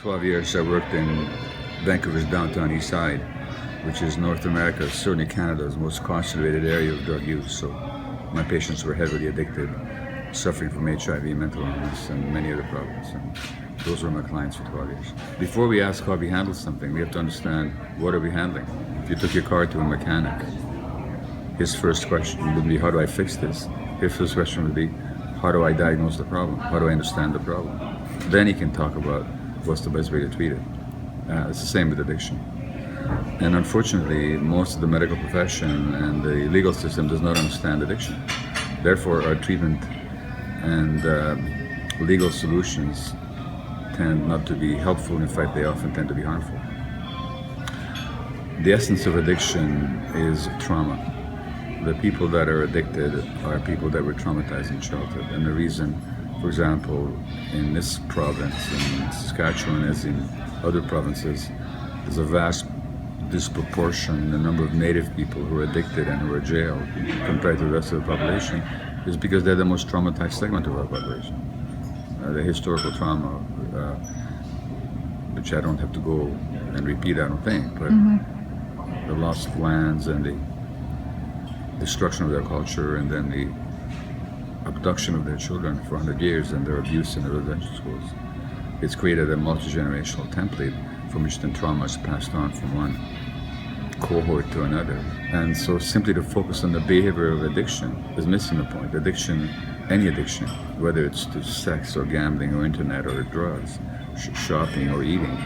12 years I worked in Vancouver's downtown east side, which is North America, certainly Canada's most concentrated area of drug use. So my patients were heavily addicted, suffering from HIV, mental illness, and many other problems. And those were my clients for 12 years. Before we ask how we handle something, we have to understand what are we handling. If you took your car to a mechanic, his first question would be, how do I fix this? His first question would be, how do I diagnose the problem? How do I understand the problem? Then he can talk about what's the best way to treat it. It's the same with addiction. And unfortunately, most of the medical profession and the legal system does not understand addiction. Therefore, our treatment and legal solutions tend not to be helpful. In fact, they often tend to be harmful. The essence of addiction is trauma. The people that are addicted are people that were traumatized in childhood. And the reason, for example, in this province, in Saskatchewan, as in other provinces, there's a vast disproportion in the number of Native people who are addicted and who are jailed compared to the rest of the population, is because they're the most traumatized segment of our population. The historical trauma, which I don't have to go and repeat, I don't think, but the loss of lands and the destruction of their culture, and then the abduction of their children for 100 years and their abuse in the residential schools. It's created a multi-generational template from which then trauma is passed on from one cohort to another. And so simply to focus on the behavior of addiction is missing the point. Addiction, any addiction, whether it's to sex or gambling or internet or drugs, shopping or eating,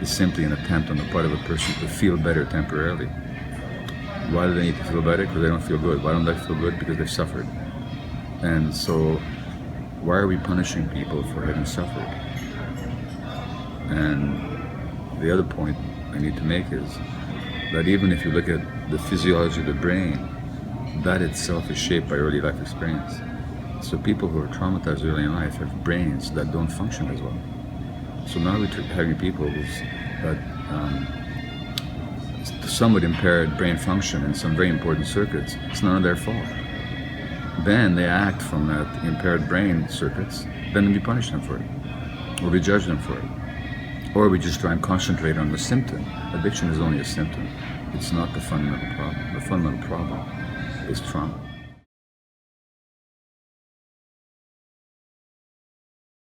is simply an attempt on the part of a person to feel better temporarily. Why do they need to feel better? Because they don't feel good. Why don't they feel good? Because they've suffered. And so why are we punishing people for having suffered? And the other point I need to make is that even if you look at the physiology of the brain, that itself is shaped by early life experience. So people who are traumatized early in life have brains that don't function as well. So now we're having people that somewhat impaired brain function in some very important circuits. It's none of their fault. Then they act from that impaired brain circuits, then we punish them for it, or we judge them for it. Or we just try and concentrate on the symptom. Addiction is only a symptom. It's not the fundamental problem. The fundamental problem is trauma.